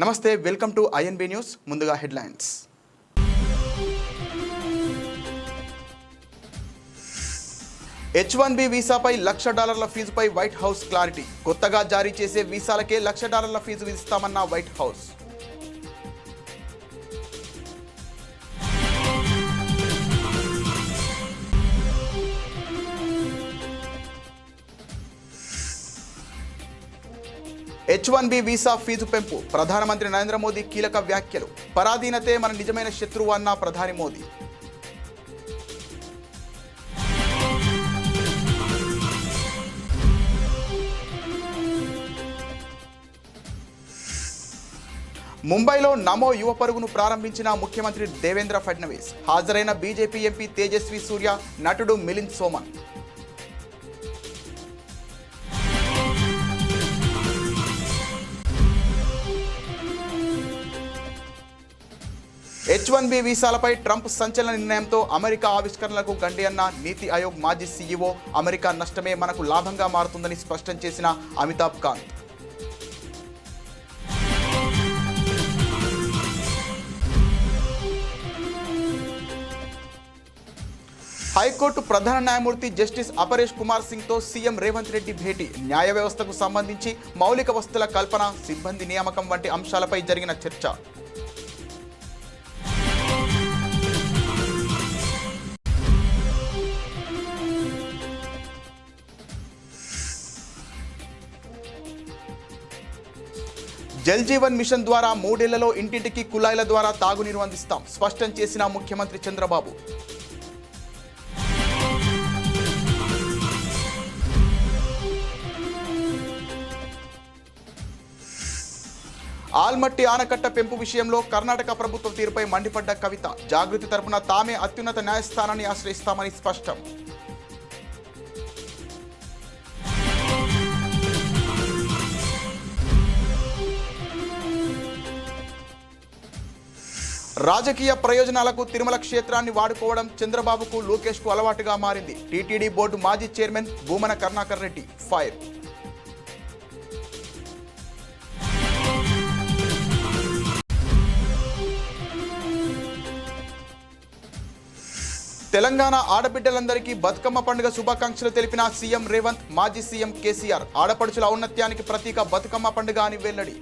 నమస్తే, welcome to INB news. ముందుగా headlines. H1B వీసాపై $1,00,000 ఫీజుపై వైట్ హౌస్ క్లారిటీ. కొత్తగా జారీ చేసే వీసాలకే $1,00,000 ఫీజు విధిస్తామన్న White House. H1B visa fee పెంపు. ప్రధానమంత్రి నరేంద్ర మోదీ కీలక వ్యాఖ్యలు. పరాధీనతే మన నిజమైన శత్రువు అన్న ప్రధాని మోదీ. ముంబైలో నమో యువ పరుగును ప్రారంభించిన ముఖ్యమంత్రి దేవేంద్ర ఫడ్నవీస్. హాజరైన బీజేపీ ఎంపీ తేజస్వి సూర్య, నటుడు మిలింద్ సోమన్. H1B వీసాలపై ట్రంప్ సంచలన నిర్ణయంతో అమెరికా ఆవిష్కరణలకు గండి అన్న నీతి ఆయోగ్ మాజీ సీఈఓ. అమెరికా నష్టమే మనకు లాభంగా మారుతుందని స్పష్టం చేసిన అమితాబ్ కాంత్. హైకోర్టు ప్రధాన న్యాయమూర్తి జస్టిస్ అపరేష్ కుమార్ సింగ్తో సీఎం రేవంత్ రెడ్డి భేటీ. న్యాయ వ్యవస్థకు సంబంధించి మౌలిక వసతుల కల్పన, సిబ్బంది నియామకం వంటి అంశాలపై జరిగిన చర్చ. జల్ జీవన్ మిషన్ ద్వారా 3 ఏళ్లలో ఇంటింటికి కుళాయిల ద్వారా తాగునీరు అందిస్తాం, స్పష్టం చేసిన ముఖ్యమంత్రి చంద్రబాబు. ఆల్మట్టి ఆనకట్ట పెంపు విషయంలో కర్ణాటక ప్రభుత్వ తీరుపై మండిపడ్డ కవిత. జాగృతి తరపున తామే అత్యున్నత న్యాయస్థానాన్ని ఆశ్రయిస్తామని స్పష్టం. రాజకీయ ప్రయోజనాలకు తిరుమల క్షేత్రాన్ని వాడుకోవడం చంద్రబాబుకు, లోకేష్కు అలవాటుగా మారింది. టీటీడీ బోర్డు మాజీ చైర్మన్ భూమన కరుణాకర్ రెడ్డి ఫైర్. తెలంగాణ ఆడబిడ్డలందరికీ బతుకమ్మ పండుగ శుభాకాంక్షలు తెలిపిన సీఎం రేవంత్, మాజీ సీఎం కేసీఆర్. ఆడపడుచుల ఔన్నత్యానికి ప్రతీక బతుకమ్మ పండుగ అని వెల్లడి.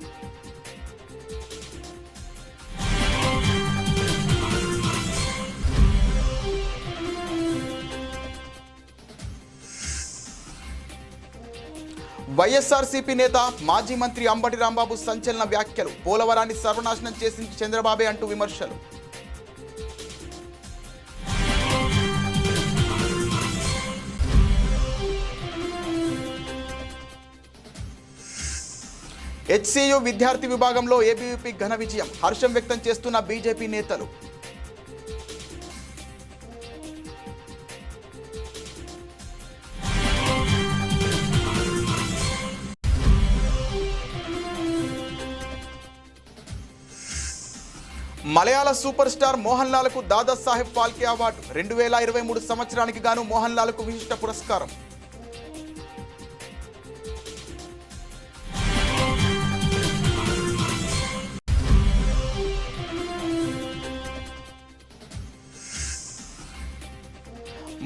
వైఎస్ఆర్సీపీ నేత మాజీ మంత్రి అంబటి రాంబాబు సంచలన వ్యాఖ్యలు. పోలవరాన్ని సర్వనాశనం చేసింది చంద్రబాబే అంటూ విమర్శలు. HCU విద్యార్థి విభాగంలో ఏబీవీపీ ఘన విజయం. హర్షం వ్యక్తం చేస్తున్న బీజేపీ నేతలు. మలయాళ సూపర్ స్టార్ మోహన్ లాల్కు దాదాసాహెబ్ ఫాల్కే అవార్డు. 2023 సంవత్సరానికి గాను మోహన్ లాల్కు విశిష్ట పురస్కారం.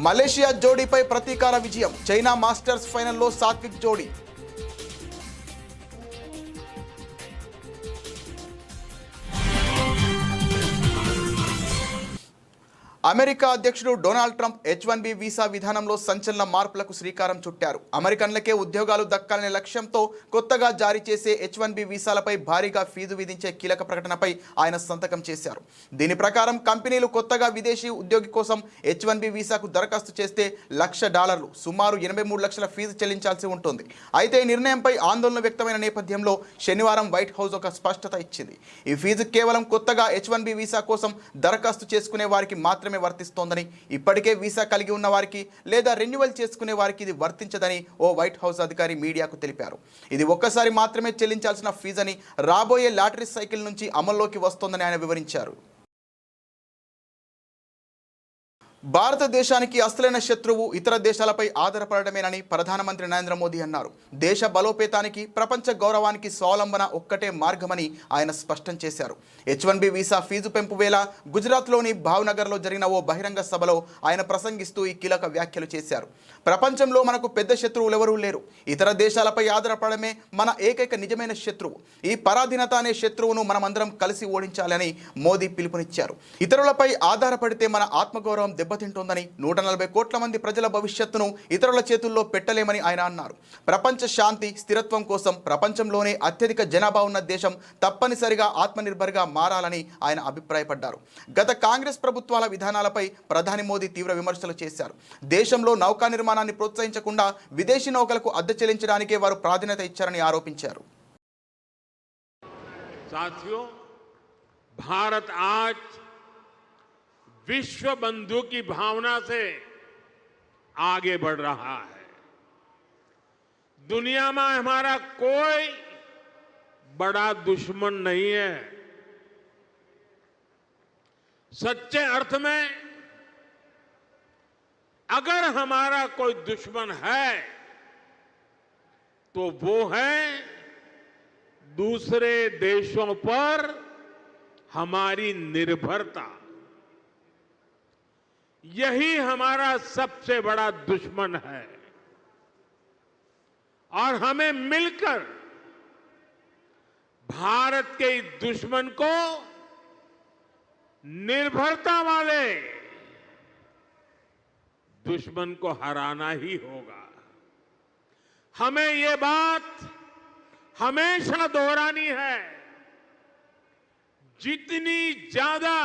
మలేషియా జోడీపై ప్రతీకార విజయం. చైనా మాస్టర్స్ ఫైనల్లో సాత్విక్ జోడీ. అమెరికా అధ్యక్షుడు డొనాల్డ్ ట్రంప్ H1B వీసా విధానంలో సంచలన మార్పులకు శ్రీకారం చుట్టారు. అమెరికన్లకే ఉద్యోగాలు దక్కాలనే లక్ష్యంతో కొత్తగా జారీ చేసే H1B వీసాలపై భారీగా ఫీజు విధించే కీలక ప్రకటనపై ఆయన సంతకం చేశారు. దీని ప్రకారం కంపెనీలు కొత్తగా విదేశీ ఉద్యోగి కోసం H1B వీసాకు దరఖాస్తు చేస్తే $1,00,000, సుమారు 83 లక్షల ఫీజు చెల్లించాల్సి ఉంటుంది. అయితే ఈ నిర్ణయంపై ఆందోళన వ్యక్తమైన నేపథ్యంలో శనివారం వైట్ హౌస్ ఒక స్పష్టత ఇచ్చింది. ఈ ఫీజు కేవలం కొత్తగా H1B వీసా కోసం దరఖాస్తు చేసుకునే వారికి మాత్రమే వర్తిస్తోందని, ఇప్పటికే వీసా కలిగి ఉన్న వారికి లేదా రెన్యువల్ చేసుకునే వారికి ఇది వర్తించదని ఓ వైట్ హౌస్ అధికారి మీడియాకు తెలిపారు. ఇది ఒక్కసారి మాత్రమే చెల్లించాల్సిన ఫీజని, రాబోయే లాటరీ సైకిల్ నుంచి అమల్లోకి వస్తోందని ఆయన వివరించారు. భారతదేశానికి అసలైన శత్రువు ఇతర దేశాలపై ఆధారపడమేనని ప్రధానమంత్రి నరేంద్ర మోదీ అన్నారు. దేశ బలోపేతానికి, ప్రపంచ గౌరవానికి స్వావలంబన ఒక్కటే మార్గమని ఆయన స్పష్టం చేశారు. H1B వీసా ఫీజు పెంపు వేళ గుజరాత్లోని భావ్నగర్లో జరిగిన ఓ బహిరంగ సభలో ఆయన ప్రసంగిస్తూ ఈ కీలక వ్యాఖ్యలు చేశారు. ప్రపంచంలో మనకు పెద్ద శత్రువులు ఎవరూ లేరు. ఇతర దేశాలపై ఆధారపడమే మన ఏకైక నిజమైన శత్రువు. ఈ పరాధీనత అనే శత్రువును మనమందరం కలిసి ఓడించాలని మోదీ పిలుపునిచ్చారు. ఇతరులపై ఆధారపడితే మన ఆత్మగౌరవం దెబ్బతింటోందని, 140 కోట్ల మంది ప్రజల భవిష్యత్తును ఇతరుల చేతుల్లో పెట్టలేమని ఆయన అన్నారు. ప్రపంచ శాంతి, స్థిరత్వం కోసం ప్రపంచంలోనే అత్యధిక జనాభా ఉన్న దేశం తప్పనిసరిగా ఆత్మనిర్భర్గా మారాలని ఆయన అభిప్రాయపడ్డారు. గత కాంగ్రెస్ ప్రభుత్వాల విధానాలపై ప్రధాని మోదీ తీవ్ర విమర్శలు చేశారు. దేశంలో నౌకా నిర్మాణాన్ని ప్రోత్సహించకుండా విదేశీ నౌకలకు అద్దె చెల్లించడానికే వారు ప్రాధాన్యత ఇచ్చారని ఆరోపించారు. साथियों, भारत आज विश्व बंधु की भावना से आगे बढ़ रहा है. दुनिया में हमारा कोई बड़ा दुश्मन नहीं है. सच्चे अर्थ में अगर हमारा कोई दुश्मन है तो वो है दूसरे देशों पर हमारी निर्भरता. यही हमारा सबसे बड़ा दुश्मन है और हमें मिलकर भारत के इस दुश्मन को निर्भरता वाले दुश्मन को हराना ही होगा. हमें ये बात हमेशा दोहरानी है. जितनी ज्यादा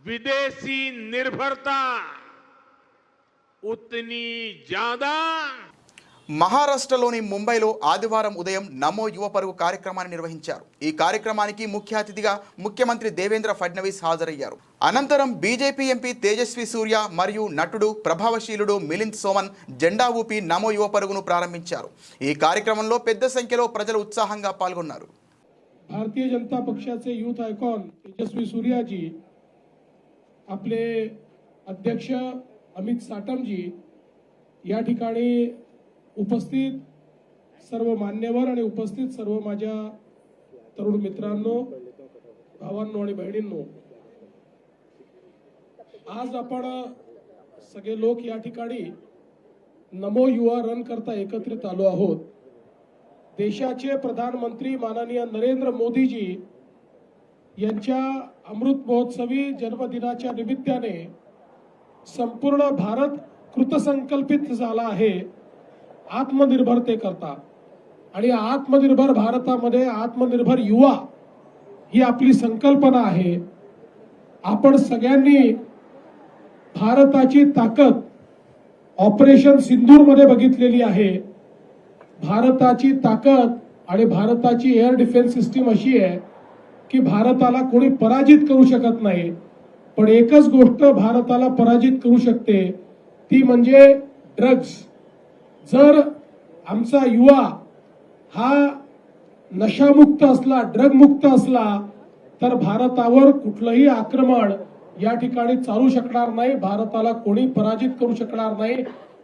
विदेशी निर्भरता उतनी ज्यादा. మహారాష్ట్రలోని ముంబైలో ఆదివారం ఉదయం నమో యువ పరుగు కార్యక్రమాన్ని నిర్వహించారు. ఈ కార్యక్రమానికి ముఖ్య అతిథిగా ముఖ్యమంత్రి దేవేంద్ర ఫడ్నవీస్ హాజరయ్యారు. అనంతరం బీజేపీ ఎంపీ తేజస్వి సూర్య మరియు నటుడు ప్రభావశీలుడు మిలింద్ సోమన్ జెండా ఊపి నమో యువ పరుగును ప్రారంభించారు. ఈ కార్యక్రమంలో పెద్ద సంఖ్యలో ప్రజలు ఉత్సాహంగా పాల్గొన్నారు. भारतीय जनता पक्षाचे यूथ आयकॉन तेजस्वी सूर्याजी, आपले अध्यक्ष अमित साटमजी, या ठिकाणी उपस्थित सर्व मान्यवर आणि उपस्थित सर्व माझ्या तरुण मित्रांनो, भावांनो आणि बहिणींनो, आज आपण सगळे लोक या ठिकाणी नमो युवा रन करता एकत्रित आलो आहोत. देशाचे प्रधानमंत्री माननीय नरेंद्र मोदीजी यांच्या अमृत महोत्सवी जन्मदिनाच्या निमित्ताने संपूर्ण भारत कृतसंकल्पित झाला आहे आत्मनिर्भरतेकरता. आणि आत्मनिर्भर भारतामध्ये आत्मनिर्भर युवा ही आपली संकल्पना आहे. आपण सगळ्यांनी भारताची ताकद ऑपरेशन सिंदूर मध्ये बघितलेली आहे. भारताची ताकद आणि भारताची एअर डिफेन्स सिस्टीम अशी आहे की भारताला कोणी पराजित करू शकत नाही. पण एकच गोष्ट भारताला पराजित करू शकते, ती म्हणजे ड्रग्ज. जर आमचा युवा हा नशामुक्त असला, ड्रगमुक्त असला, तर भारतावर कुठलंही आक्रमण या ठिकाणी चालू शकणार नाही. भारताला कोणी पराजित करू शकणार नाही.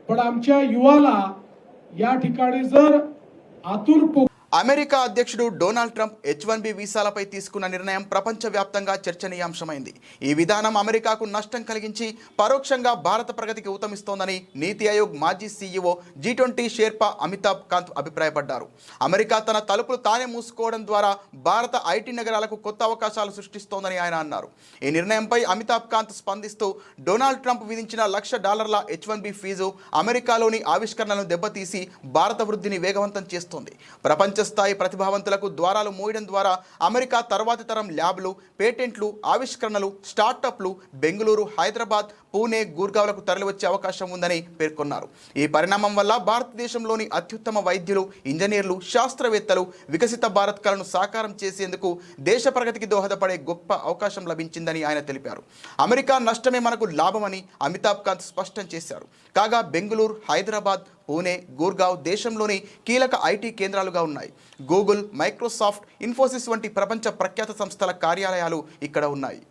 पण आमच्या युवाला या ठिकाणी जर आतून అమెరికా అధ్యక్షుడు డొనాల్డ్ ట్రంప్ H1B వీసాలపై తీసుకున్న నిర్ణయం ప్రపంచవ్యాప్తంగా చర్చనీయాంశమైంది. ఈ విధానం అమెరికాకు నష్టం కలిగించి పరోక్షంగా భారత ప్రగతికి ఊతమిస్తోందని నీతి ఆయోగ్ మాజీ సీఈఓ G20 షేర్పా అమితాబ్ కాంత్ అభిప్రాయపడ్డారు. అమెరికా తన తలుపులు తానే మూసుకోవడం ద్వారా భారత ఐటీ నగరాలకు కొత్త అవకాశాలు సృష్టిస్తోందని ఆయన అన్నారు. ఈ నిర్ణయంపై అమితాబ్ కాంత్ స్పందిస్తూ డొనాల్డ్ ట్రంప్ విధించిన $1,00,000 H1B ఫీజు అమెరికాలోని ఆవిష్కరణలను దెబ్బతీసి భారత వృద్ధిని వేగవంతం చేస్తోంది. ప్రపంచ స్థాయి ప్రతిభావంతులకు ద్వారాలు మూయడం ద్వారా అమెరికా తర్వాతి తరం ల్యాబ్లు, పేటెంట్లు, ఆవిష్కరణలు, స్టార్టప్లు బెంగళూరు, హైదరాబాద్, పూణే, గుర్గావ్లకు తరలివచ్చే అవకాశం ఉందని పేర్కొన్నారు. ఈ పరిణామం వల్ల భారతదేశంలోని అత్యుత్తమ వైద్యులు, ఇంజనీర్లు, శాస్త్రవేత్తలు వికసిత భారత్ కలను సాకారం చేసేందుకు దేశ ప్రగతికి దోహదపడే గొప్ప అవకాశం లభించిందని ఆయన తెలిపారు. అమెరికా నష్టమే మనకు లాభమని అమితాబ్ కాంత్ స్పష్టం చేశారు. కాగా బెంగళూరు, హైదరాబాద్, పూణే, గుర్గావ్ దేశంలోని కీలక ఐటీ కేంద్రాలుగా ఉన్నాయి. గూగుల్, మైక్రోసాఫ్ట్, ఇన్ఫోసిస్ వంటి ప్రపంచ ప్రఖ్యాత సంస్థల కార్యాలయాలు ఇక్కడ ఉన్నాయి.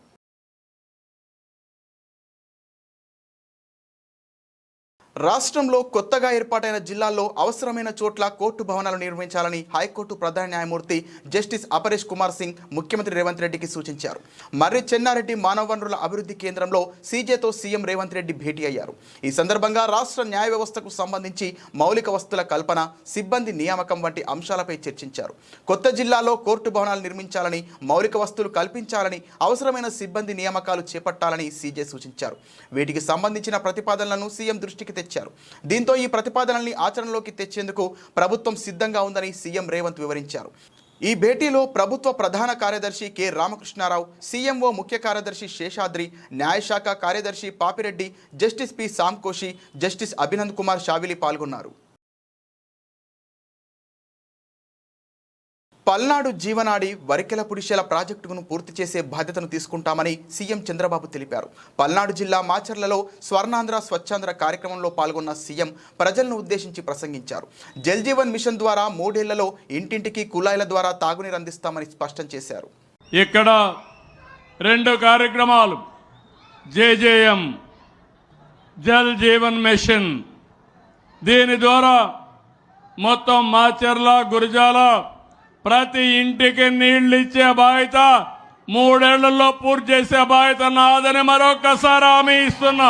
రాష్ట్రంలో కొత్తగా ఏర్పాటైన జిల్లాల్లో అవసరమైన చోట్ల కోర్టు భవనాలు నిర్మించాలని హైకోర్టు ప్రధాన న్యాయమూర్తి జస్టిస్ అపరేష్ కుమార్ సింగ్ ముఖ్యమంత్రి రేవంత్ రెడ్డికి సూచించారు. మర్రి చెన్నారెడ్డి మానవ వనరుల అభివృద్ధి కేంద్రంలో సీజేతో సీఎం రేవంత్ రెడ్డి భేటీ అయ్యారు. ఈ సందర్భంగా రాష్ట్ర న్యాయ వ్యవస్థకు సంబంధించి మౌలిక వస్తువుల కల్పన, సిబ్బంది నియామకం వంటి అంశాలపై చర్చించారు. కొత్త జిల్లాలో కోర్టు భవనాలు నిర్మించాలని, మౌలిక వస్తువులు కల్పించాలని, అవసరమైన సిబ్బంది నియామకాలు చేపట్టాలని సీజే సూచించారు. వీటికి సంబంధించిన ప్రతిపాదనలను సీఎం దృష్టికి తెచ్చారు. దీంతో ఈ ప్రతిపాదనల్ని ఆచరణలోకి తెచ్చేందుకు ప్రభుత్వం సిద్ధంగా ఉందని సీఎం రేవంత్ వివరించారు. ఈ భేటీలో ప్రభుత్వ ప్రధాన కార్యదర్శి కె రామకృష్ణారావు, సీఎంఓ ముఖ్య కార్యదర్శి శేషాద్రి, న్యాయశాఖ కార్యదర్శి Papireddy, justice P Sankoshi, justice Abhinand Kumar Shavili పాల్గొన్నారు. పల్నాడు జీవనాడి వరికెల పుడిశెల ప్రాజెక్టును పూర్తి చేసే బాధ్యతను తీసుకుంటామని సీఎం చంద్రబాబు తెలిపారు. పల్నాడు జిల్లా మాచర్లలో స్వర్ణాంధ్ర స్వచ్ఛాంధ్ర కార్యక్రమంలో పాల్గొన్న సీఎం ప్రజలను ఉద్దేశించి ప్రసంగించారు. జల్ జీవన్ మిషన్ ద్వారా 3 ఏళ్లలో ఇంటింటికి కుళాయిల ద్వారా తాగునీరు అందిస్తామని స్పష్టం చేశారు. ఇక్కడ 2 కార్యక్రమాలు, జేజేఎం జల్ జీవన్ మిషన్, దీని ద్వారా మొత్తం మాచర్ల, గురజాల ప్రతి ఇంటికి నీళ్లు ఇచ్చే బాధ్యత 3 ఏళ్లలో పూర్తి చేసే బాధ్యత నాదని మరొకసారి హామీ ఇస్తున్నా.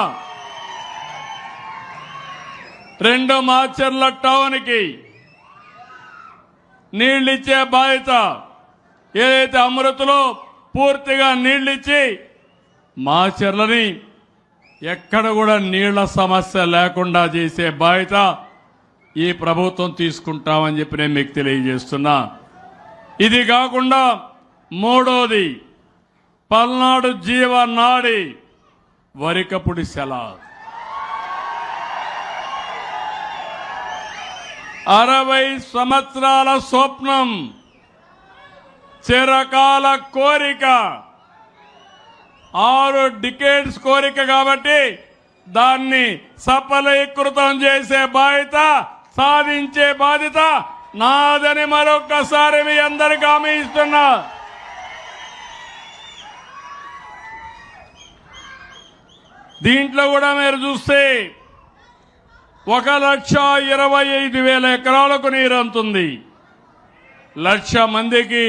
2 మాచర్ల టౌన్కి నీళ్లు ఇచ్చే బాధ్యత, ఏదైతే అమృతలో పూర్తిగా నీళ్లు ఇచ్చి మాచర్లని ఎక్కడ కూడా నీళ్ల సమస్య లేకుండా చేసే బాధ్యత ఈ ప్రభుత్వం తీసుకుంటామని చెప్పి నేను మీకు తెలియజేస్తున్నా. ఇది కాకుండా 3వది పల్నాడు జీవనాడి వరికపుడిశెల, 60 సంవత్సరాల స్వప్నం, చిరకాల కోరిక, 6 డికేడ్స్ కోరిక కాబట్టి దాన్ని సఫలీకృతం చేసే బాధ్యత, సాధించే బాధ్యత నాదని మరొకసారి మీ అందరికీ హామీ ఇస్తున్నా. దీంట్లో కూడా మీరు చూస్తే 1,25,000 ఎకరాలకు నీరు అందుతుంది. 1,00,000 మందికి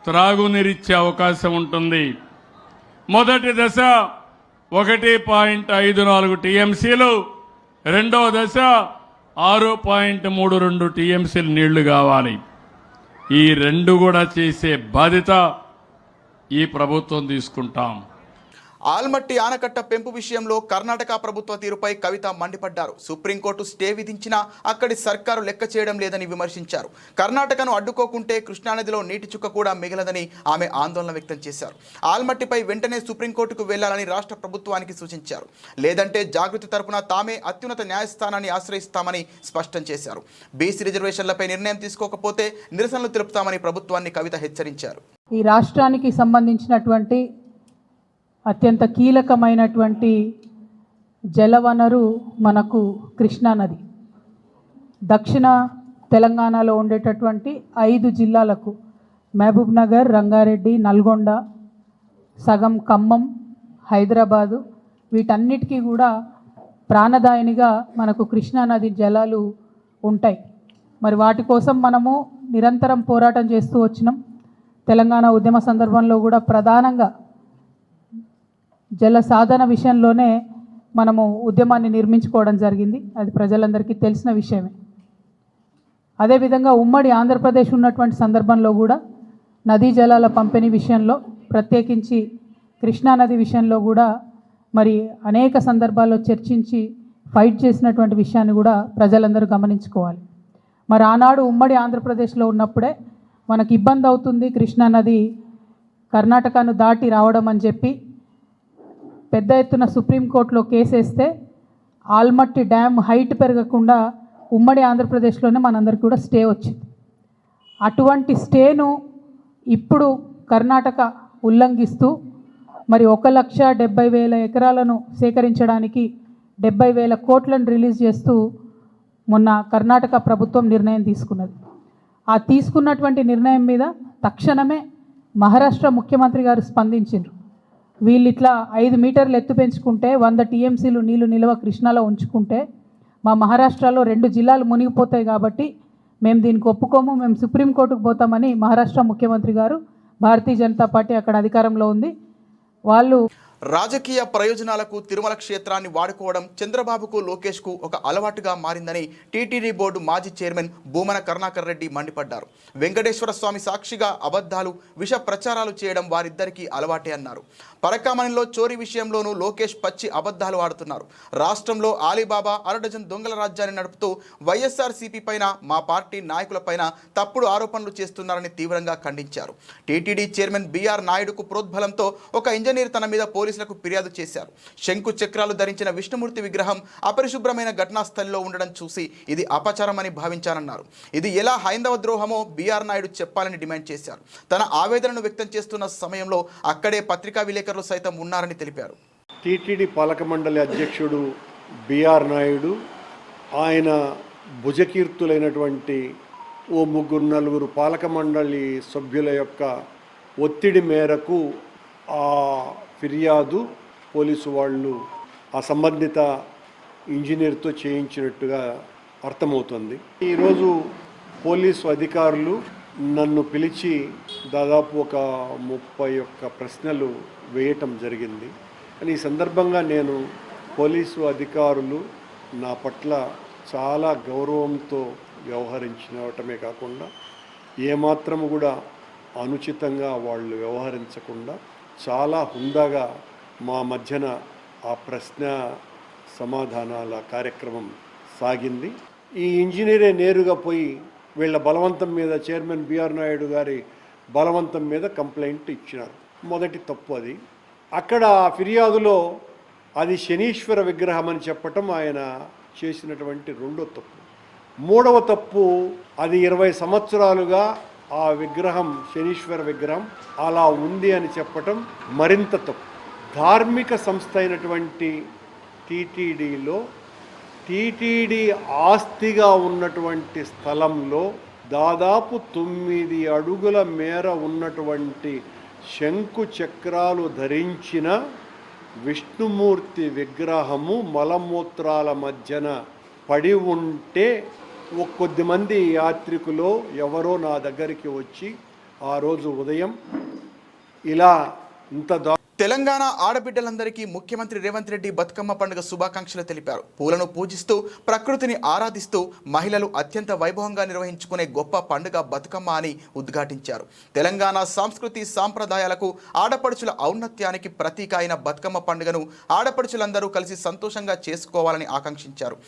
త్రాగునీరిచ్చే అవకాశం ఉంటుంది. మొదటి దశ 1.54 టీఎంసీలు, రెండవ దశ 6.32 టీఎంసీలు నీళ్లు కావాలి. ఈ 2 కూడా చేసే బాధ్యత ఈ ప్రభుత్వం తీసుకుంటాం. ఆల్మట్టి ఆనకట్ట పెంపు విషయంలో కర్ణాటక ప్రభుత్వ తీరుపై కవిత మండిపడ్డారు. సుప్రీంకోర్టు స్టే విధించినా అక్కడి సర్కారు లెక్క చేయడం లేదని విమర్శించారు. కర్ణాటకను అడ్డుకోకుంటే కృష్ణానదిలో నీటి చుక్క కూడా మిగలదని ఆమె ఆందోళన వ్యక్తం చేశారు. ఆల్మట్టిపై వెంటనే సుప్రీంకోర్టుకు వెళ్లాలని రాష్ట్ర ప్రభుత్వానికి సూచించారు. లేదంటే జాగృతి తరపున తామే అత్యున్నత న్యాయస్థానాన్ని ఆశ్రయిస్తామని స్పష్టం చేశారు. బీసీ రిజర్వేషన్లపై నిర్ణయం తీసుకోకపోతే నిరసనలు తెలుపుతామని ప్రభుత్వాన్ని కవిత హెచ్చరించారు. ఈ రాష్ట్రానికి సంబంధించినటువంటి అత్యంత కీలకమైనటువంటి జలవనరు మనకు కృష్ణానది. దక్షిణ తెలంగాణలో ఉండేటటువంటి 5 జిల్లాలకు, మహబూబ్ నగర్, రంగారెడ్డి, నల్గొండ, సగం ఖమ్మం, హైదరాబాదు, వీటన్నిటికీ కూడా ప్రాణదాయినిగా మనకు కృష్ణానది జలాలు ఉంటాయి. మరి వాటి కోసం మనము నిరంతరం పోరాటం చేస్తూ వచ్చినాం. తెలంగాణ ఉద్యమ సందర్భంలో కూడా ప్రధానంగా జల సాధన విషయంలోనే మనము ఉద్యమాన్ని నిర్మించుకోవడం జరిగింది. అది ప్రజలందరికీ తెలిసిన విషయమే. అదేవిధంగా ఉమ్మడి ఆంధ్రప్రదేశ్ ఉన్నటువంటి సందర్భంలో కూడా నదీ జలాల పంపిణీ విషయంలో, ప్రత్యేకించి కృష్ణానది విషయంలో కూడా మరి అనేక సందర్భాల్లో చర్చించి ఫైట్ చేసినటువంటి విషయాన్ని కూడా ప్రజలందరూ గమనించుకోవాలి. మరి ఆనాడు ఉమ్మడి ఆంధ్రప్రదేశ్లో ఉన్నప్పుడే మనకు ఇబ్బంది అవుతుంది కృష్ణానది కర్ణాటకను దాటి రావడం అని చెప్పి పెద్ద ఎత్తున సుప్రీంకోర్టులో కేసేస్తే ఆల్మట్టి డ్యామ్ హైట్ పెరగకుండా ఉమ్మడి ఆంధ్రప్రదేశ్లోనే మనందరికీ కూడా స్టే వచ్చింది. అటువంటి స్టేను ఇప్పుడు కర్ణాటక ఉల్లంఘిస్తూ మరి 1,70,000 ఎకరాలను సేకరించడానికి 70,000 కోట్లను రిలీజ్ చేస్తూ మొన్న కర్ణాటక ప్రభుత్వం నిర్ణయం తీసుకున్నది. ఆ తీసుకున్నటువంటి నిర్ణయం మీద తక్షణమే మహారాష్ట్ర ముఖ్యమంత్రి గారు స్పందించారు. వీళ్ళు ఇట్లా 5 మీటర్లు ఎత్తు పెంచుకుంటే 100 టీఎంసీలు నీళ్లు నిల్వ కృష్ణాలో ఉంచుకుంటే మా మహారాష్ట్రలో 2 జిల్లాలు మునిగిపోతాయి కాబట్టి మేము దీనికి ఒప్పుకోము, మేము సుప్రీంకోర్టుకు పోతామని మహారాష్ట్ర ముఖ్యమంత్రి గారు, భారతీయ జనతా పార్టీ అక్కడ అధికారంలో ఉంది, వాళ్ళు రాజకీయ ప్రయోజనాలకు తిరుమల క్షేత్రాన్ని వాడుకోవడం చంద్రబాబుకు లోకేష్కు ఒక అలవాటుగా మారిందని టీటీడీ బోర్డు మాజీ చైర్మన్ భూమన కరుణాకర్ రెడ్డి మండిపడ్డారు. వెంకటేశ్వర స్వామి సాక్షిగా అబద్ధాలు, విష ప్రచారాలు చేయడం వారిద్దరికీ అలవాటే అన్నారు. పరకామణిలో చోరీ విషయంలోనూ లోకేష్ పచ్చి అబద్ధాలు ఆడుతున్నారు. రాష్ట్రంలో ఆలీబాబా అరడజన్ దొంగల రాజ్యాన్ని నడుపుతూ వైఎస్ఆర్సీపీ పైన, మా పార్టీ నాయకులపైన తప్పుడు ఆరోపణలు చేస్తున్నారని తీవ్రంగా ఖండించారు. టీటీడీ చైర్మన్ బీఆర్ నాయుడుకు ప్రోద్బలంతో ఒక ఇంజనీర్ తన మీద పోలీసులకు ఫిర్యాదు చేశారు. శంకు చక్రాలు ధరించిన విష్ణుమూర్తి విగ్రహం అపరిశుభ్రమైన ఘటనా స్థలిలో ఉండడం చూసి ఇది అపచారమని భావించారన్నారు. ఇది ఎలా హైందవ ద్రోహమో బీఆర్ నాయుడు చెప్పాలని డిమాండ్ చేశారు. తన ఆవేదనను వ్యక్తం చేస్తున్న సమయంలో అక్కడే పత్రికా విలేకరులు సైతం ఉన్నారని తెలిపారు. టీటీడీ పాలక మండలి అధ్యక్షుడు బీఆర్ నాయుడు, ఆయన భుజకీర్తులైనటువంటి ఓ 3-4 పాలక మండలి సభ్యుల యొక్క ఒత్తిడి మేరకు ఆ ఫిర్యాదు పోలీసు వాళ్ళు ఆ సంబంధిత ఇంజనీర్తో చేయించినట్టుగా అర్థమవుతుంది. ఈరోజు పోలీసు అధికారులు నన్ను పిలిచి దాదాపు ఒక 31 ప్రశ్నలు వేయటం జరిగింది. కానీ ఈ సందర్భంగా నేను పోలీసు అధికారులు నా పట్ల చాలా గౌరవంతో వ్యవహరించడమే కాకుండా ఏమాత్రం కూడా అనుచితంగా వాళ్ళు వ్యవహరించకుండా చాలా హుందాగా మా మధ్యన ఆ ప్రశ్న సమాధానాల కార్యక్రమం సాగింది. ఈ ఇంజనీరే నేరుగా పోయి వీళ్ళ బలవంతం మీద, చైర్మన్ బీఆర్ నాయుడు గారి బలవంతం మీద కంప్లైంట్ ఇచ్చినారు. మొదటి తప్పు అది. అక్కడ ఫిర్యాదులో అది శనీశ్వర విగ్రహం అని చెప్పటం ఆయన చేసినటువంటి రెండో తప్పు. మూడవ తప్పు, అది 20 సంవత్సరాలుగా ఆ విగ్రహం, శనీశ్వర విగ్రహం అలా ఉంది అని చెప్పటం మరింత తప్పు. ధార్మిక సంస్థ అయినటువంటి టీటీడీలో టీటీడీ ఆస్తిగా ఉన్నటువంటి స్థలంలో దాదాపు 9 అడుగుల మేర ఉన్నటువంటి శంకు చక్రాలు ధరించిన విష్ణుమూర్తి విగ్రహము మలమూత్రాల మధ్యన పడి ఉంటే కొద్దిమంది యాత్రికులు ఎవరో నా దగ్గరికి వచ్చి ఆ రోజు ఉదయం ఇలా ఇంత తెలంగాణ ఆడబిడ్డలందరికీ ముఖ్యమంత్రి రేవంత్ రెడ్డి బతుకమ్మ పండుగ శుభాకాంక్షలు తెలిపారు. పూలను పూజిస్తూ, ప్రకృతిని ఆరాధిస్తూ మహిళలు అత్యంత వైభవంగా నిర్వహించుకునే గొప్ప పండుగ బతుకమ్మ అని ఉద్ఘాటించారు. తెలంగాణ సంస్కృతి సాంప్రదాయాలకు, ఆడపడుచుల ఔన్నత్యానికి ప్రతీక అయిన బతుకమ్మ పండుగను ఆడపడుచులందరూ కలిసి సంతోషంగా చేసుకోవాలని ఆకాంక్షించారు.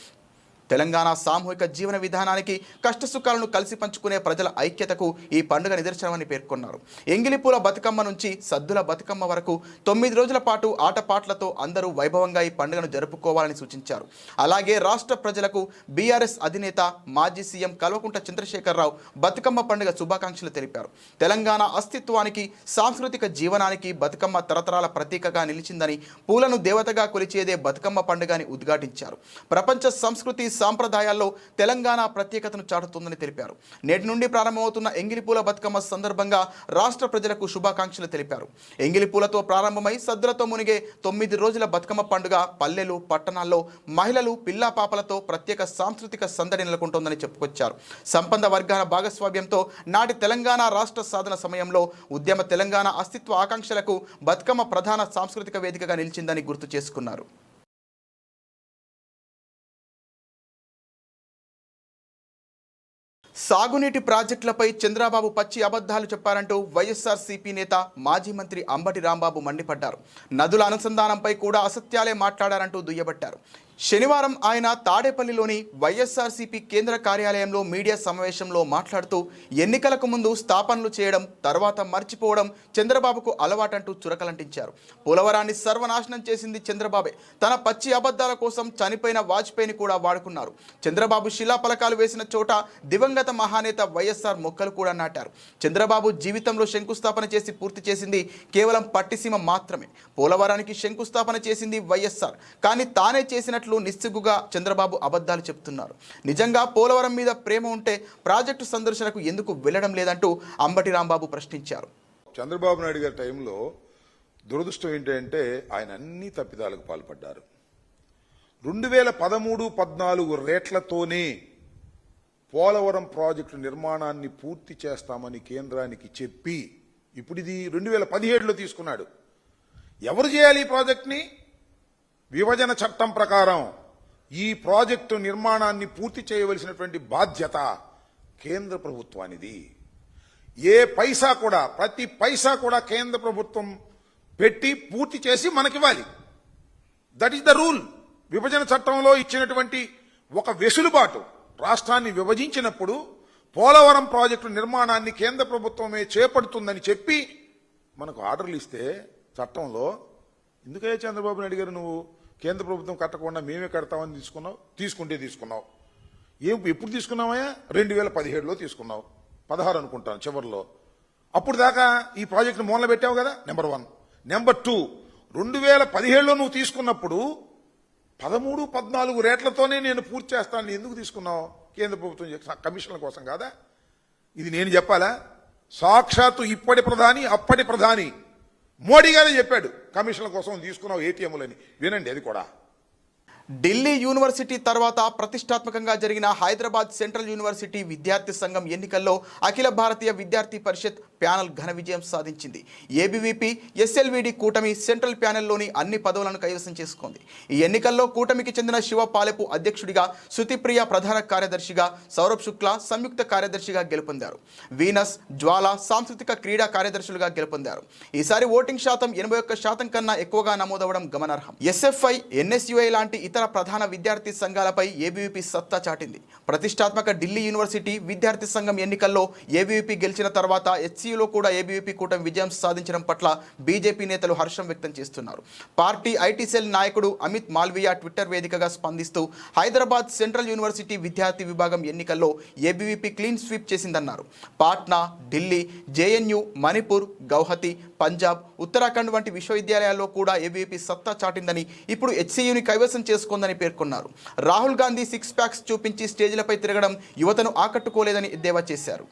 తెలంగాణ సామూహిక జీవన విధానానికి, కష్టసుఖాలను కలిసి పంచుకునే ప్రజల ఐక్యతకు ఈ పండుగ నిదర్శనమని పేర్కొన్నారు. ఎంగిలిపూల బతుకమ్మ నుంచి సద్దుల బతుకమ్మ వరకు 9 రోజుల పాటు ఆటపాట్లతో అందరూ వైభవంగా ఈ పండుగను జరుపుకోవాలని సూచించారు. అలాగే రాష్ట్ర ప్రజలకు బీఆర్ఎస్ అధినేత మాజీ సీఎం కల్వకుంట్ల చంద్రశేఖరరావు బతుకమ్మ పండుగ శుభాకాంక్షలు తెలిపారు. తెలంగాణ అస్తిత్వానికి, సాంస్కృతిక జీవనానికి బతుకమ్మ తరతరాల ప్రతీకగా నిలిచిందని, పూలను దేవతగా కొలిచేదే బతుకమ్మ పండుగ అని ఉద్ఘాటించారు. ప్రపంచ సంస్కృతి సాంప్రదాయాల్లో తెలంగాణ ప్రత్యేకతను చాటుతుందని తెలిపారు. నేటి నుండి ప్రారంభమవుతున్న ఎంగిలిపూల బతుకమ్మ సందర్భంగా రాష్ట్ర ప్రజలకు శుభాకాంక్షలు తెలిపారు. ఎంగిలిపూలతో ప్రారంభమై సద్దులతో మునిగే 9 రోజుల బతుకమ్మ పండుగ పల్లెలు, పట్టణాల్లో మహిళలు, పిల్లా పాపలతో ప్రత్యేక సాంస్కృతిక సందడి నెలకొంటోందని చెప్పుకొచ్చారు. సంపన్న వర్గాల భాగస్వామ్యంతో నాటి తెలంగాణ రాష్ట్ర సాధన సమయంలో ఉద్యమ తెలంగాణ అస్తిత్వ ఆకాంక్షలకు బతుకమ్మ ప్రధాన సాంస్కృతిక వేదికగా నిలిచిందని గుర్తు చేసుకున్నారు. సాగునీటి ప్రాజెక్టులపై చంద్రబాబు పచ్చి అబద్ధాలు చెప్పారంటూ వైఎస్ఆర్సీపీ నేత మాజీ మంత్రి అంబటి రాంబాబు మండిపడ్డారు. నదుల అనుసంధానంపై కూడా అసత్యాలే మాట్లాడారంటూ దుయ్యబట్టారు. శనివారం ఆయన తాడేపల్లిలోని వైఎస్ఆర్సీపీ కేంద్ర కార్యాలయంలో మీడియా సమావేశంలో మాట్లాడుతూ ఎన్నికలకు ముందు స్థాపనలు చేయడం, తర్వాత మర్చిపోవడం చంద్రబాబుకు అలవాటంటూ చురకలంటించారు. పోలవరాన్ని సర్వనాశనం చేసింది చంద్రబాబే. తన పచ్చి అబద్ధాల కోసం చనిపోయిన వాజ్పేయిని కూడా వాడుకున్నారు. చంద్రబాబు శిలాఫలకాలు వేసిన చోట దివంగత మహానేత వైఎస్ఆర్ మొక్కలు కూడా నాటారు. చంద్రబాబు జీవితంలో శంకుస్థాపన చేసి పూర్తి చేసింది కేవలం పట్టిసీమ మాత్రమే. పోలవరానికి శంకుస్థాపన చేసింది వైఎస్ఆర్, కానీ తానే చేసినట్లు నిస్సిగ్గుగా చంద్రబాబు అబద్ధాలు చెప్తున్నారు. నిజంగా పోలవరం మీద ప్రేమ ఉంటే ప్రాజెక్టు సందర్శనకు ఎందుకు వెళ్లడం లేదంటూ అంబటి రాంబాబు ప్రశ్నించారు. చంద్రబాబు నాయుడు గారి టైంలో దురదృష్టం ఏంటంటే ఆయన అన్ని తప్పిదాలకు పాల్పడ్డారు. 2013-14 రేట్లతోనే పోలవరం ప్రాజెక్టు నిర్మాణాన్ని పూర్తి చేస్తామని కేంద్రానికి చెప్పి ఇప్పుడు ఇది 2017లో తీసుకున్నాడు. ఎవరు చేయాలి ఈ ప్రాజెక్టుని? విభజన చట్టం ప్రకారం ఈ ప్రాజెక్టు నిర్మాణాన్ని పూర్తి చేయవలసినటువంటి బాధ్యత కేంద్ర ప్రభుత్వానిది. ఏ పైసా కూడా, ప్రతి పైసా కూడా కేంద్ర ప్రభుత్వం పెట్టి పూర్తి చేసి మనకివ్వాలి. That is the rule. విభజన చట్టంలో ఇచ్చినటువంటి ఒక వెసులుబాటు. రాష్ట్రాన్ని విభజించినప్పుడు పోలవరం ప్రాజెక్టు నిర్మాణాన్ని కేంద్ర ప్రభుత్వమే చేపడుతుందని చెప్పి మనకు ఆర్డర్లు ఇస్తే చట్టంలో, ఎందుకయ్యా చంద్రబాబు నాయుడు గారు నువ్వు కేంద్ర ప్రభుత్వం కట్టకుండా మేమే కడతామని తీసుకున్నావు. ఎప్పుడు తీసుకున్నావయ్యా? 2017లో తీసుకున్నావు, 16 అనుకుంటాను చివరిలో. అప్పుడు దాకా ఈ ప్రాజెక్టును మూలన పెట్టావు కదా, నెంబర్ 1. నెంబర్ 2, 2017లో నువ్వు తీసుకున్నప్పుడు 13-14 రేట్లతోనే నేను పూర్తి చేస్తాను ఎందుకు తీసుకున్నావు? కేంద్ర ప్రభుత్వం కమిషన్ల కోసం కాదా? ఇది నేను చెప్పాలా? సాక్షాత్తు ఇప్పటి ప్రధాని అప్పటి ప్రధాని మోడీ గారే చెప్పాడు కమిషన్ల కోసం తీసుకున్నావు ఏటీఎంలని. వినండి అది కూడా. ఢిల్లీ యూనివర్సిటీ తర్వాత ప్రతిష్టాత్మకంగా జరిగిన హైదరాబాద్ సెంట్రల్ యూనివర్సిటీ విద్యార్థి సంఘం ఎన్నికల్లో అఖిల భారతీయ విద్యార్థి పరిషత్ ప్యానెల్ ఘన విజయం సాధించింది. ఏబీవీపీ ఎస్ఎల్వీడీ కూటమి సెంట్రల్ ప్యానెల్లోని అన్ని పదవులను కైవసం చేసుకుంది. ఈ ఎన్నికల్లో కూటమికి చెందిన శివపాలెపు అధ్యక్షుడిగా, శృతిప్రియ ప్రధాన కార్యదర్శిగా, సౌరభ్ శుక్లా సంయుక్త కార్యదర్శిగా గెలుపొందారు. వీనస్, జ్వాల సాంస్కృతిక క్రీడా కార్యదర్శులుగా గెలుపొందారు. ఈసారి ఓటింగ్ శాతం 81% కన్నా ఎక్కువగా నమోదవడం గమనార్హం. ఎస్ఎఫ్ఐ, ఎన్ఎస్యుఐ లాంటి ఇతర ప్రధాన విద్యార్థి సంఘాలపై ఏబీవీపీ సత్తా చాటింది. ప్రతిష్టాత్మక ఢిల్లీ యూనివర్సిటీ విద్యార్థి సంఘం ఎన్నికల్లో ఏబీవీపీ గెలిచిన తర్వాత హెచ్సీయూలో కూడా ఏబీవీపీ కూటమి విజయం సాధించడం పట్ల బీజేపీ నేతలు హర్షం వ్యక్తం చేస్తున్నారు. పార్టీ ఐటీ సెల్ నాయకుడు అమిత్ మాల్వియా ట్విట్టర్ వేదికగా స్పందిస్తూ హైదరాబాద్ సెంట్రల్ యూనివర్సిటీ విద్యార్థి విభాగం ఎన్నికల్లో ఏబీవీపీ క్లీన్ స్వీప్ చేసిందన్నారు. పాట్నా, ఢిల్లీ, జేఎన్యూ, మణిపూర్, గౌహతి, పంజాబ్, ఉత్తరాఖండ్ వంటి విశ్వవిద్యాలయాల్లో కూడా ఏబీవీపీ సత్తా చాటిందని, ఇప్పుడు హెచ్సీయూని కైవసం చేసుకుందని పేర్కొన్నారు. రాహుల్ గాంధీ 6 ప్యాక్స్ చూపించి స్టేజ్లపై తిరగడం యువతను ఆకట్టుకోలేదని ఎద్దేవా చేశారు.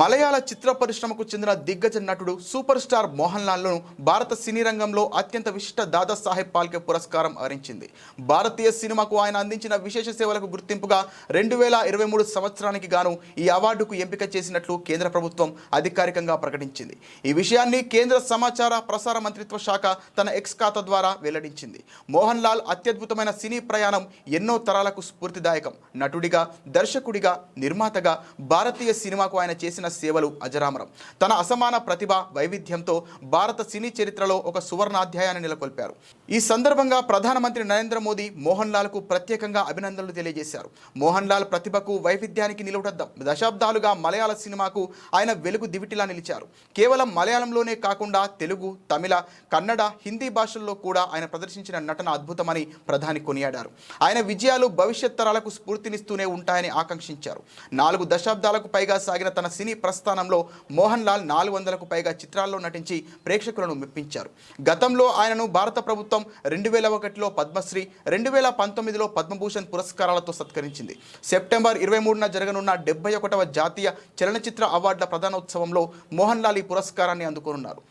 మలయాళ చిత్ర పరిశ్రమకు చెందిన దిగ్గజ నటుడు సూపర్ స్టార్ మోహన్ లాల్ను భారత సినీ రంగంలో అత్యంత విశిష్ట దాదాసాహెబ్ ఫాల్కే పురస్కారం వరించింది. భారతీయ సినిమాకు ఆయన అందించిన విశేష సేవలకు గుర్తింపుగా 2023 సంవత్సరానికి గాను ఈ అవార్డుకు ఎంపిక చేసినట్లు కేంద్ర ప్రభుత్వం అధికారికంగా ప్రకటించింది. ఈ విషయాన్ని కేంద్ర సమాచార ప్రసార మంత్రిత్వ శాఖ తన ఎక్స్ ఖాతా ద్వారా వెల్లడించింది. మోహన్ లాల్ అత్యద్భుతమైన సినీ ప్రయాణం ఎన్నో తరాలకు స్ఫూర్తిదాయకం. నటుడిగా, దర్శకుడిగా, నిర్మాతగా భారతీయ సినిమాకు ఆయన చేసిన సేవలు అజరామరం. తన అసమాన ప్రతిభ, వైవిధ్యంతో భారత సినీ చరిత్రలో ఒక సువర్ణాధ్యాయాన్ని నెలకొల్పారు. ఈ సందర్భంగా ప్రధానమంత్రి నరేంద్ర మోదీ మోహన్ లాల్కు ప్రత్యేకంగా అభినందనలు తెలియజేశారు. మోహన్ లాల్ ప్రతిభకు, వైవిధ్యానికి నిలువటద్దాం. దశాబ్దాలుగా మలయాళ సినిమాకు ఆయన వెలుగు దివిటిలా నిలిచారు. కేవలం మలయాళంలోనే కాకుండా తెలుగు, తమిళ, కన్నడ, హిందీ భాషల్లో కూడా ఆయన ప్రదర్శించిన నటన అద్భుతమని ప్రధాని కొనియాడారు. ఆయన విజయాలు భవిష్యత్ తరాలకు స్ఫూర్తినిస్తూనే ఉంటాయని ఆకాంక్షించారు. 4 దశాబ్దాలకు పైగా సాగిన తన సినీ ప్రస్థానంలో మోహన్ లాల్ 400కు పైగా చిత్రాల్లో నటించి ప్రేక్షకులను మెప్పించారు. గతంలో ఆయనను భారత ప్రభుత్వం 2001లో పద్మశ్రీ, 2019లో పద్మభూషణ్ పురస్కారాలతో సత్కరించింది. సెప్టెంబర్ 23న జరగనున్న 71వ జాతీయ చలనచిత్ర అవార్డుల ప్రధానోత్సవంలో మోహన్ లాల్ ఈ పురస్కారాన్ని అందుకోనున్నారు.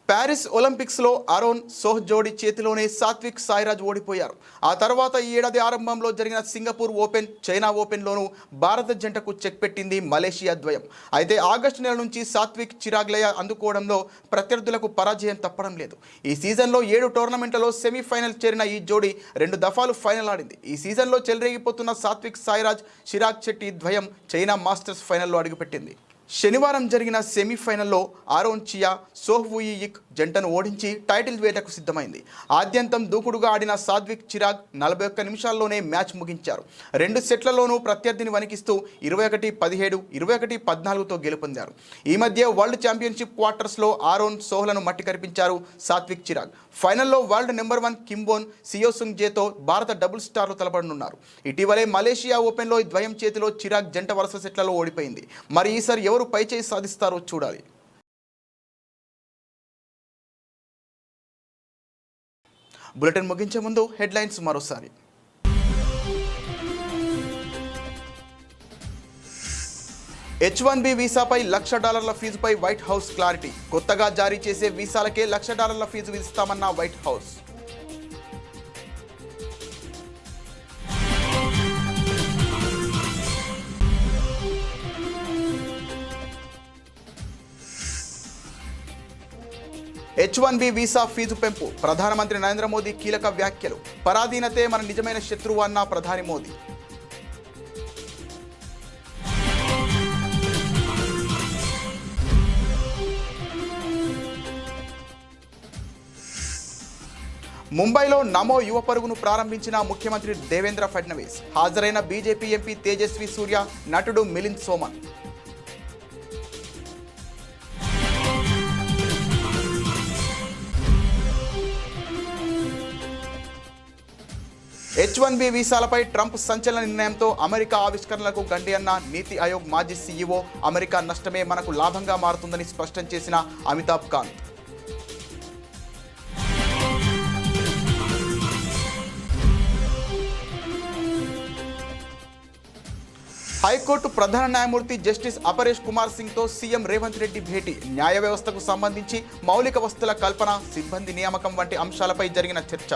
ప్యారిస్ ఒలింపిక్స్లో అరోన్ సోహ్ జోడీ చేతిలోనే సాత్విక్ సాయిరాజ్ ఓడిపోయారు. ఆ తర్వాత ఈ ఏడాది ఆరంభంలో జరిగిన సింగపూర్ ఓపెన్, చైనా ఓపెన్లోనూ భారత జంటకు చెక్ పెట్టింది మలేషియా ద్వయం. అయితే ఆగస్టు నెల నుంచి సాత్విక్, చిరాగ్ లయ అందుకోవడంలో ప్రత్యర్థులకు పరాజయం తప్పడం లేదు. ఈ సీజన్లో 7 టోర్నమెంట్లలో సెమీఫైనల్ చేరిన ఈ జోడీ 2 దఫాలు ఫైనల్ ఆడింది. ఈ సీజన్లో చెలరేగిపోతున్న సాత్విక్ సాయిరాజ్, చిరాగ్ శెట్టి ద్వయం చైనా మాస్టర్స్ ఫైనల్లో అడుగుపెట్టింది. శనివారం జరిగిన సెమీఫైనల్లో ఆరోన్ చియా, సోహ్ వూయి ఇక్ జంటను ఓడించి టైటిల్ వేటకు సిద్ధమైంది. ఆద్యంతం దూకుడుగా ఆడిన సాత్విక్ చిరాగ్ 41 నిమిషాల్లోనే మ్యాచ్ ముగించారు. 2 సెట్లలోనూ ప్రత్యర్థిని వణికిస్తూ 21-17, 21-14తో గెలుపొందారు. ఈ మధ్య వరల్డ్ ఛాంపియన్షిప్ క్వార్టర్స్లో ఆరోన్ సోహ్లను మట్టి కరిపించారు సాత్విక్ చిరాగ్. ఫైనల్లో వరల్డ్ నెంబర్ 1 కింబోన్ సియోసుంగ్ జేతో భారత డబుల్ స్టార్లు తలపడనున్నారు. ఇటీవలే మలేషియా ఓపెన్లో ద్వయం చేతిలో చిరాగ్ జంట వరుస సెట్లలో ఓడిపోయింది. మరి ఈసారి ఎవరు పైచేయి సాధిస్తారో చూడాలి. బులెటిన్ ముగించే ముందు హెడ్లైన్స్ మరోసారి. H1B వీసాపై $1,00,000 ఫీజుపై వైట్ హౌస్ క్లారిటీ. కొత్తగా జారీ చేసే వీసాలకే $1,00,000 ఫీజు విధిస్తామన్న White House. H1B visa fee పెంపు. ప్రధానమంత్రి నరేంద్ర మోదీ కీలక వ్యాఖ్యలు. పరాధీనతే మన నిజమైన శత్రువు అన్న ప్రధాని మోదీ. ముంబైలో నమో యువ పరుగును ప్రారంభించిన ముఖ్యమంత్రి దేవేంద్ర ఫడ్నవీస్. హాజరైన బీజేపీ ఎంపీ తేజస్వి సూర్య, నటుడు మిలింద్ సోమన్. H1B వీసాలపై ట్రంప్ సంచలన నిర్ణయంతో అమెరికా ఆవిష్కరణలకు గండి అన్న నీతి ఆయోగ్ మాజీ సీఈఓ. అమెరికా నష్టమే మనకు లాభంగా మారుతుందని స్పష్టం చేసిన అమితాబ్ కాంత్. హైకోర్టు ప్రధాన న్యాయమూర్తి జస్టిస్ అపరేష్ కుమార్ సింగ్తో సీఎం రేవంత్ రెడ్డి భేటీ. న్యాయ వ్యవస్థకు సంబంధించి మౌలిక వస్తువుల కల్పన, సిబ్బంది నియామకం వంటి అంశాలపై జరిగిన చర్చ.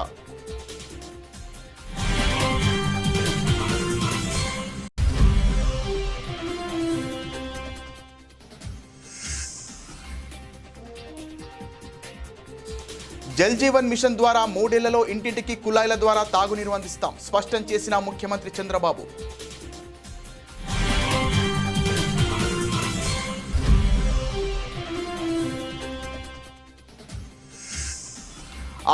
జల్ జీవన్ మిషన్ ద్వారా 3 ఏళ్లలో ఇంటింటికి కుళాయిల ద్వారా తాగునీరు అందిస్తాం. స్పష్టం చేసిన ముఖ్యమంత్రి చంద్రబాబు.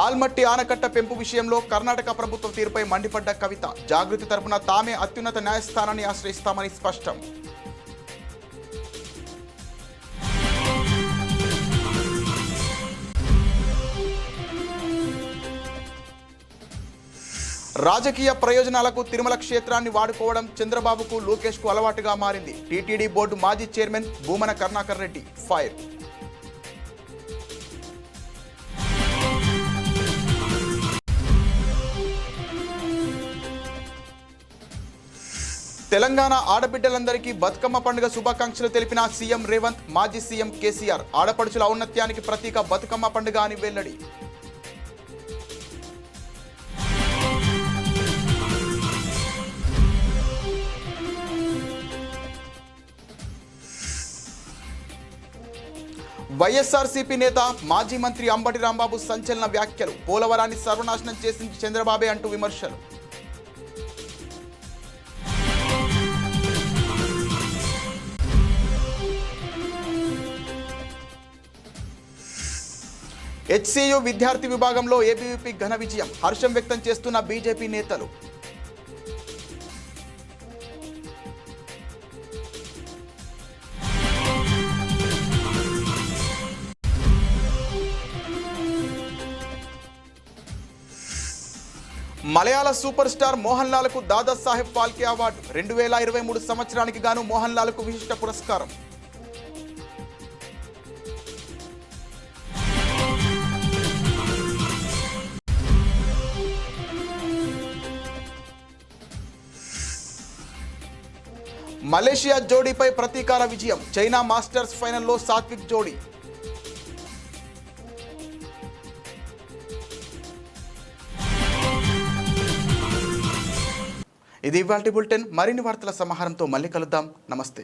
ఆల్మట్టి ఆనకట్ట పెంపు విషయంలో కర్ణాటక ప్రభుత్వ తీరుపై మండిపడ్డ కవిత. జాగృతి తరపున తామే అత్యున్నత న్యాయస్థానాన్ని ఆశ్రయిస్తామని స్పష్టం. రాజకీయ ప్రయోజనాలకు తిరుమల క్షేత్రాన్ని వాడుకోవడం చంద్రబాబుకు, లోకేష్కు అలవాటుగా మారింది. టీటీడీ బోర్డు మాజీ చైర్మన్ భూమన కరుణాకర్ రెడ్డి ఫైర్. తెలంగాణ ఆడబిడ్డలందరికీ బతుకమ్మ పండుగ శుభాకాంక్షలు తెలిపిన సీఎం రేవంత్, మాజీ సీఎం కేసీఆర్. ఆడపడుచుల ఔన్నత్యానికి ప్రతీక బతుకమ్మ పండుగ అని వెల్లడి. వైఎస్ఆర్సీపీ నేత మాజీ మంత్రి అంబటి రాంబాబు సంచలన వ్యాఖ్యలు. పోలవరాన్ని సర్వనాశనం చేసింది చంద్రబాబే అంటూ విమర్శలు. HCU విద్యార్థి విభాగంలో ఏబీవీపీ ఘన విజయం. హర్షం వ్యక్తం చేస్తున్న బీజేపీ నేతలు. Malayalam super star Mohan లాల్కు Dada Saheb Phalke award. 2023 సంవత్సరానికి గాను మోహన్ లాల్కు విశిష్ట పురస్కారం. మలేషియా జోడీపై ప్రతీకార విజయం. చైనా మాస్టర్స్ ఫైనల్లో సాత్విక్ జోడీ. ఇది ఇవాల్టి బులెటిన్. మరిన్ని వార్తల సమాహారంతో మళ్ళీ కలుద్దాం. నమస్తే.